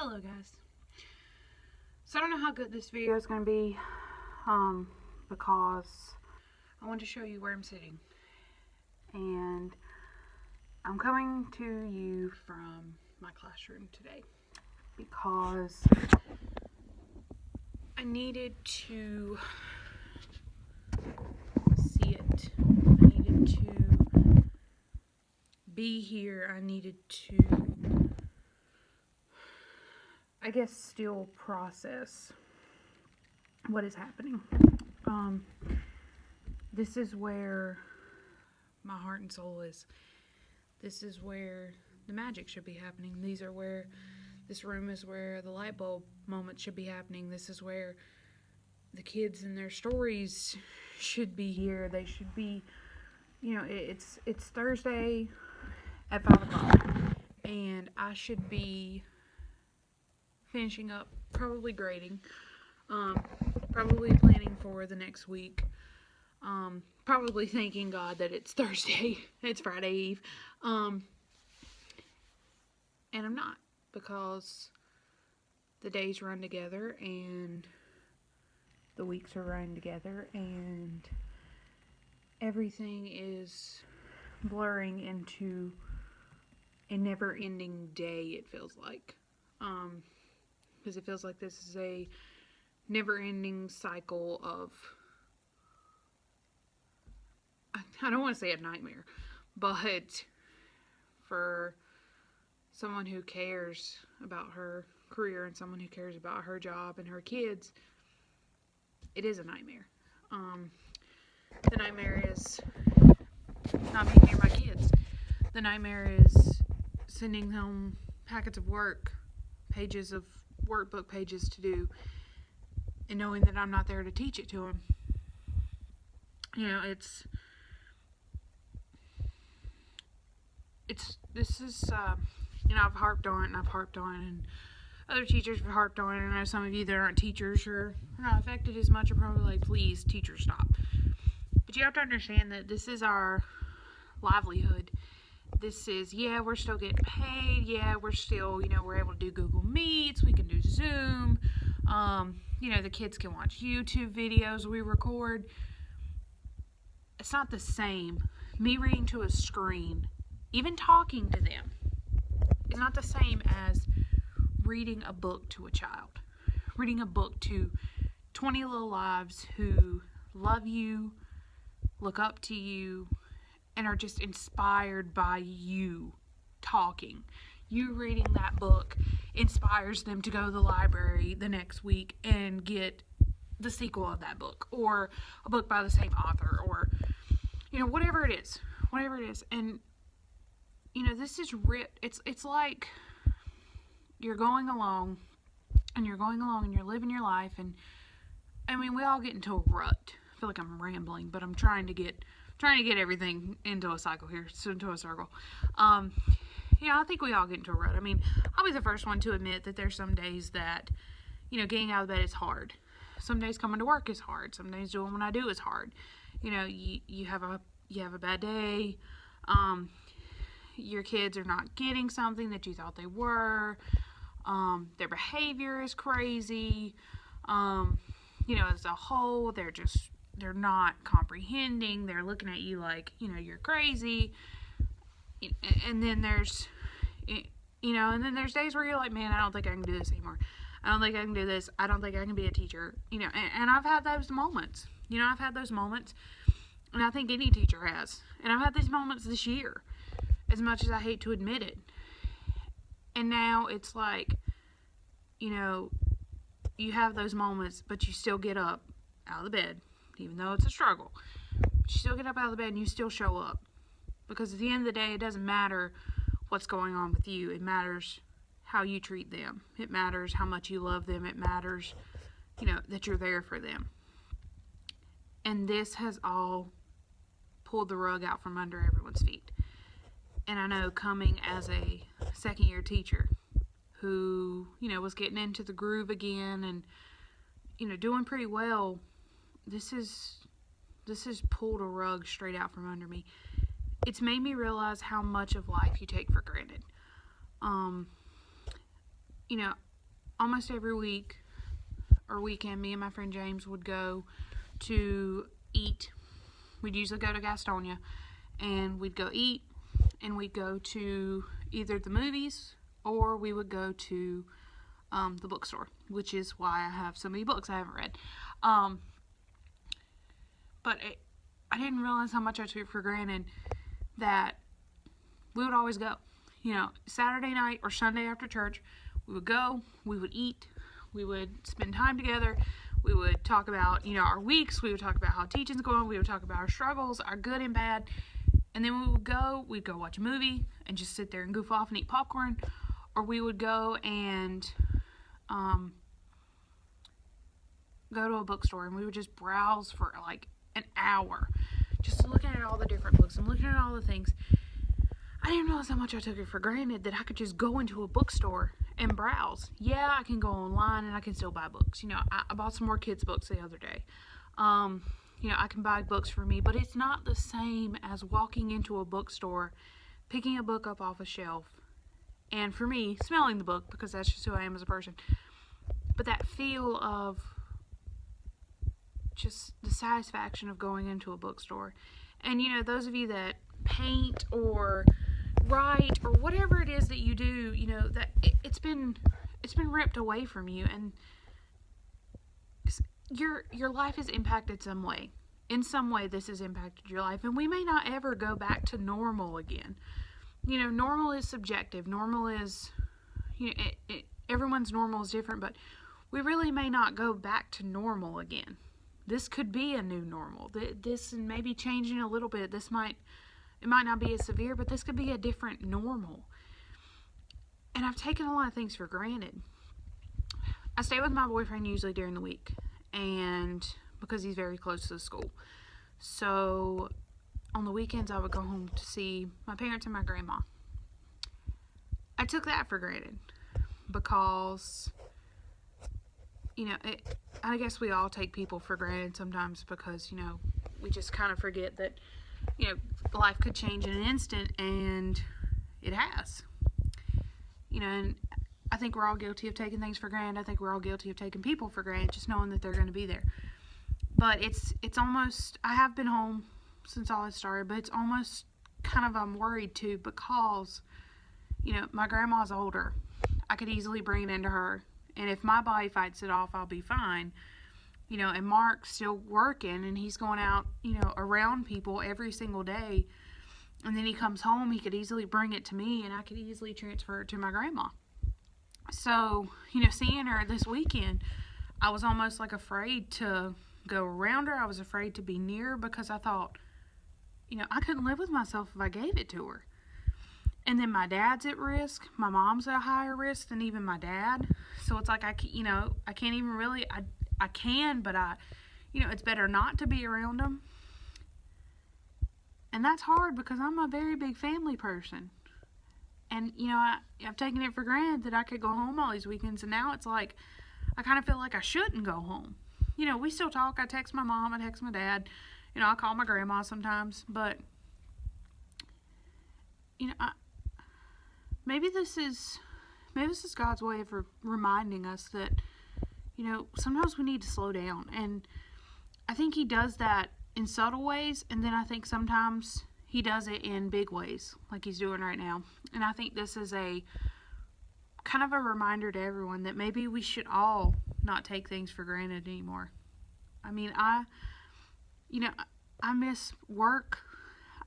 Hello guys. So I don't know how good this video is going to be because I want to show you where I'm sitting. And I'm coming to you from my classroom today because I needed to see it. I needed to be here. I needed to, I guess, still process what is happening. This is where my heart and soul is. This is where the magic should be happening. This room is where the light bulb moment should be happening. This is where the kids and their stories should be here. They should be, it's Thursday at 5 o'clock. And I should be finishing up, probably grading, probably planning for the next week, probably thanking God that it's Thursday, it's Friday Eve, and I'm not, because the days run together and the weeks are running together and everything is blurring into a never-ending day, it feels like, because it feels like this is a never-ending cycle of, I don't want to say a nightmare, but for someone who cares about her career and someone who cares about her job and her kids, it is a nightmare. The nightmare is not being near my kids. The nightmare is sending home packets of work, pages of workbook pages to do, and knowing that I'm not there to teach it to them. I've harped on it, and other teachers have harped on it. I know some of you that aren't teachers or are not affected as much are probably like, please, teachers, stop. But you have to understand that this is our livelihood. This is, we're still getting paid. We're still, we're able to do Google Meets. We can do Zoom. The kids can watch YouTube videos we record. It's not the same. Me reading to a screen, even talking to them, is not the same as reading a book to a child. Reading a book to 20 little lives who love you, look up to you, and are just inspired by you talking. You reading that book inspires them to go to the library the next week and get the sequel of that book, or a book by the same author, or whatever it is. And this is it's like you're going along and you're living your life, and we all get into a rut. I feel like I'm rambling, but I'm trying to get everything into a cycle here, into a circle. I think we all get into a rut. I'll be the first one to admit that there's some days that, getting out of bed is hard. Some days coming to work is hard. Some days doing what I do is hard. You have a bad day. Your kids are not getting something that you thought they were. Their behavior is crazy. As a whole, they're not comprehending. They're looking at you like, you're crazy. And then there's days where you're like, man, I don't think I can do this anymore. I don't think I can do this. I don't think I can be a teacher. And I've had those moments. And I think any teacher has. And I've had these moments this year, as much as I hate to admit it. And now it's like, you have those moments, but you still get up out of the bed, even though it's a struggle. But you still get up out of the bed and you still show up. Because at the end of the day, it doesn't matter what's going on with you. It matters how you treat them. It matters how much you love them. It matters, that you're there for them. And this has all pulled the rug out from under everyone's feet. And I know, coming as a second-year teacher who, was getting into the groove again and, doing pretty well, this has pulled a rug straight out from under me. It's made me realize how much of life you take for granted. almost every week or weekend, me and my friend James would go to eat. We'd usually go to Gastonia, and we'd go eat, and we'd go to either the movies or we would go to the bookstore, which is why I have so many books I haven't read. But I didn't realize how much I took for granted that we would always go. You know, Saturday night or Sunday after church, we would go, we would eat, we would spend time together, we would talk about, you know, our weeks, we would talk about how teaching's going, we would talk about our struggles, our good and bad, and then we'd go watch a movie and just sit there and goof off and eat popcorn, or we would go and go to a bookstore and we would just browse for like an hour, just looking at all the different books and looking at all the things. I didn't realize how much I took it for granted that I could just go into a bookstore and browse. Yeah, I can go online and I can still buy books. You know, I bought some more kids' books the other day. You know, I can buy books for me, but it's not the same as walking into a bookstore, picking a book up off a shelf, and for me, smelling the book, because that's just who I am as a person. But that feel of just the satisfaction of going into a bookstore. And, you know, those of you that paint or write or whatever it is that you do, you know, that it's been ripped away from you, and your life is impacted some way. In some way this has impacted your life, and we may not ever go back to normal again. You know, normal is subjective. Normal is, you know, everyone's normal is different, but we really may not go back to normal again. This could be a new normal. This may be changing a little bit. It might not be as severe, but this could be a different normal. And I've taken a lot of things for granted. I stay with my boyfriend usually during the week, and because he's very close to the school. So on the weekends I would go home to see my parents and my grandma. I took that for granted because, you know, I guess we all take people for granted sometimes because, you know, we just kind of forget that, you know, life could change in an instant, and it has. You know, and I think we're all guilty of taking things for granted. I think we're all guilty of taking people for granted, just knowing that they're going to be there. But it's almost, I have been home since all this started, but it's almost kind of, I'm worried too, because, you know, my grandma's older. I could easily bring it into her, and if my body fights it off, I'll be fine. You know, and Mark's still working, and he's going out, you know, around people every single day, and then he comes home, he could easily bring it to me, and I could easily transfer it to my grandma. So, you know, seeing her this weekend, I was almost like afraid to go around her. I was afraid to be near, because I thought, you know, I couldn't live with myself if I gave it to her. And then my dad's at risk. My mom's at a higher risk than even my dad. So it's like, I can't even really, I can, but you know, it's better not to be around them. And that's hard because I'm a very big family person. And, you know, I've taken it for granted that I could go home all these weekends, and now it's like, I kind of feel like I shouldn't go home. You know, we still talk. I text my mom, I text my dad, you know, I call my grandma sometimes, but, you know, maybe this is God's way of reminding us that, you know, sometimes we need to slow down. And I think he does that in subtle ways, and then I think sometimes he does it in big ways, like he's doing right now. And I think this is a kind of a reminder to everyone that maybe we should all not take things for granted anymore. I mean, I miss work.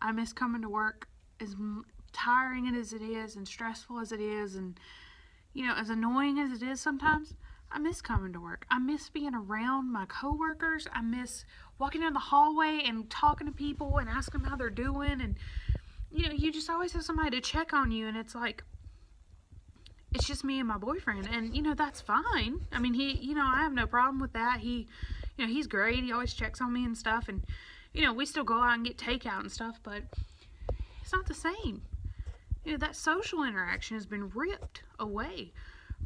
I miss coming to work, as tiring as it is and stressful as it is, and, you know, as annoying as it is sometimes. I miss coming to work. I miss being around my coworkers. I miss walking down the hallway and talking to people and asking them how they're doing. And, you know, you just always have somebody to check on you. And it's like, it's just me and my boyfriend. And, you know, that's fine. I mean, I have no problem with that. He's great. He always checks on me and stuff. And, you know, we still go out and get takeout and stuff. But it's not the same. You know, that social interaction has been ripped away.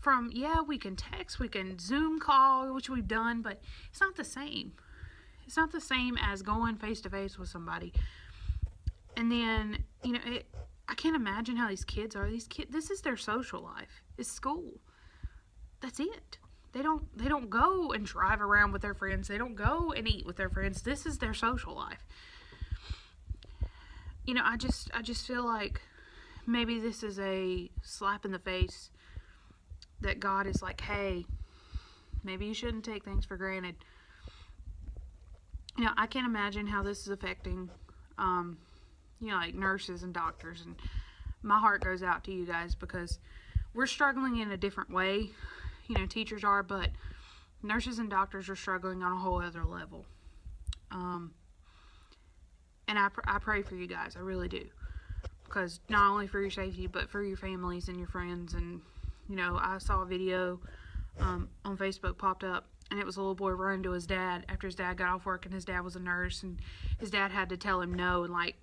From, yeah, we can text, we can Zoom call, which we've done, but it's not the same. It's not the same as going face to face with somebody. And then, you know, I can't imagine how these kids are. This is their social life. It's school. that's it. They don't go and drive around with their friends. They don't go and eat with their friends. This is their social life. You know, I just feel like maybe this is a slap in the face that God is like, hey, maybe you shouldn't take things for granted. You know, I can't imagine how this is affecting, you know, like nurses and doctors. And my heart goes out to you guys because we're struggling in a different way. You know, teachers are, but nurses and doctors are struggling on a whole other level. And I pray for you guys. I really do. Because not only for your safety, but for your families and your friends. And, you know, I saw a video on Facebook popped up, and it was a little boy running to his dad after his dad got off work, and his dad was a nurse, and his dad had to tell him no, and, like,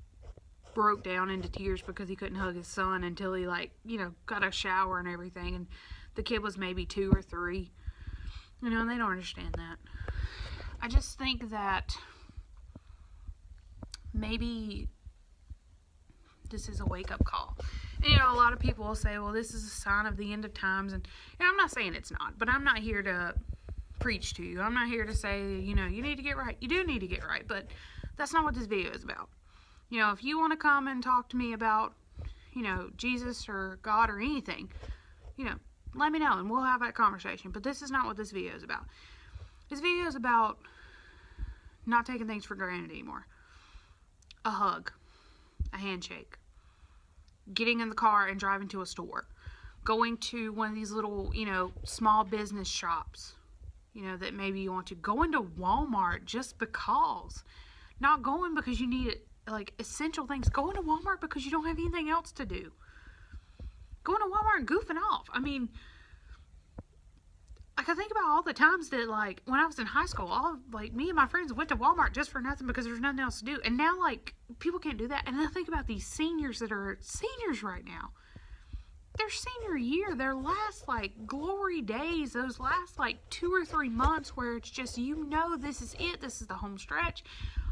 broke down into tears because he couldn't hug his son until he, like, you know, got a shower and everything. And the kid was maybe 2 or 3. You know, and they don't understand that. I just think that maybe this is a wake-up call. And, you know, a lot of people will say, well, this is a sign of the end of times. And, you know, I'm not saying it's not, but I'm not here to preach to you. I'm not here to say, you know, you need to get right. You do need to get right, but that's not what this video is about. You know, if you want to come and talk to me about, you know, Jesus or God or anything, you know, let me know and we'll have that conversation. But this is not what this video is about. This video is about not taking things for granted anymore. A hug, a handshake, getting in the car and driving to a store, going to one of these little, you know, small business shops, you know, that maybe you want to, going to Walmart just because, not going because you need it, like essential things, going to Walmart because you don't have anything else to do, going to Walmart and goofing off. I mean, like, I think about all the times that, like, when I was in high school, me and my friends went to Walmart just for nothing because there's nothing else to do. And now, like, people can't do that. And I think about these seniors that are seniors right now. Their senior year, their last, like, glory days, those last, like, 2 or 3 months where it's just, you know, this is it. This is the home stretch.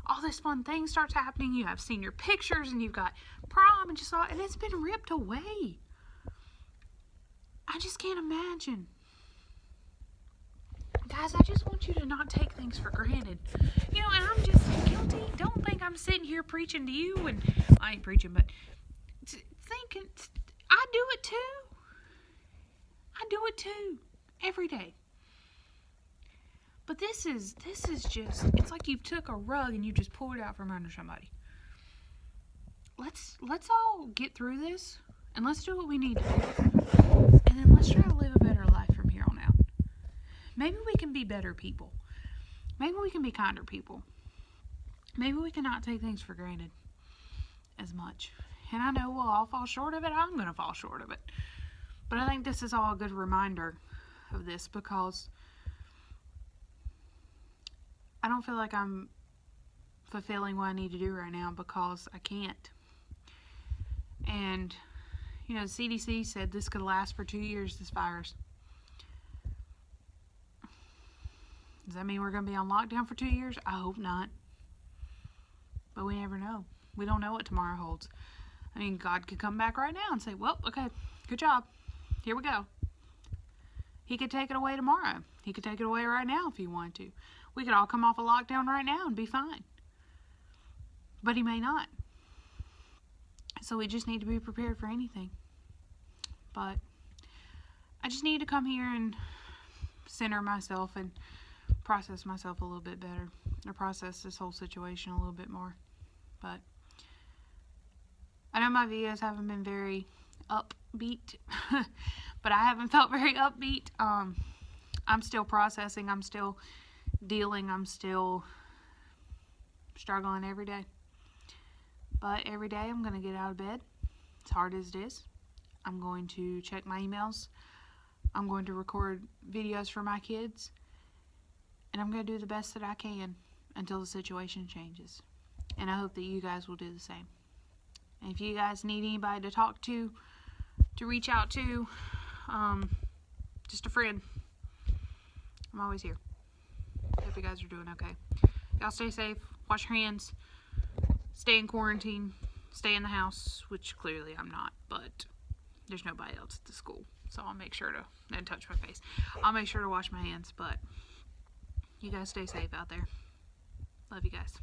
All this fun thing starts happening. You have senior pictures and you've got prom and just all, and it's been ripped away. I just can't imagine. Guys, I just want you to not take things for granted. You know, and I'm just guilty. Don't think I'm sitting here preaching to you, and I ain't preaching, but thinking, I do it too. I do it too. Every day. But this is just, it's like you've took a rug and you just pulled it out from under somebody. Let's all get through this, and let's do what we need to do. And then let's try to live a better life from here on out. Maybe we can be better people. Maybe we can be kinder people. Maybe we can not take things for granted as much. And I know we'll all fall short of it. I'm going to fall short of it. But I think this is all a good reminder of this, because I don't feel like I'm fulfilling what I need to do right now because I can't. And, you know, the CDC said this could last for 2 years, this virus. Does that mean we're going to be on lockdown for 2 years? I hope not. But we never know. We don't know what tomorrow holds. I mean, God could come back right now and say, well, okay, good job. Here we go. He could take it away tomorrow. He could take it away right now if he wanted to. We could all come off a lockdown right now and be fine. But he may not. So we just need to be prepared for anything. But I just need to come here and center myself and process myself a little bit better, or process this whole situation a little bit more. But I know my videos haven't been very upbeat, but I haven't felt very upbeat. I'm still processing, I'm still dealing, I'm still struggling every day. But every day I'm going to get out of bed, as hard as it is. I'm going to check my emails. I'm going to record videos for my kids. And I'm going to do the best that I can until the situation changes. And I hope that you guys will do the same. And if you guys need anybody to talk to reach out to, just a friend, I'm always here. Hope you guys are doing okay. Y'all stay safe. Wash your hands. Stay in quarantine. Stay in the house, which clearly I'm not. But there's nobody else at the school. So I'll make sure to, and touch my face. I'll make sure to wash my hands, but you guys stay safe out there. Love you guys.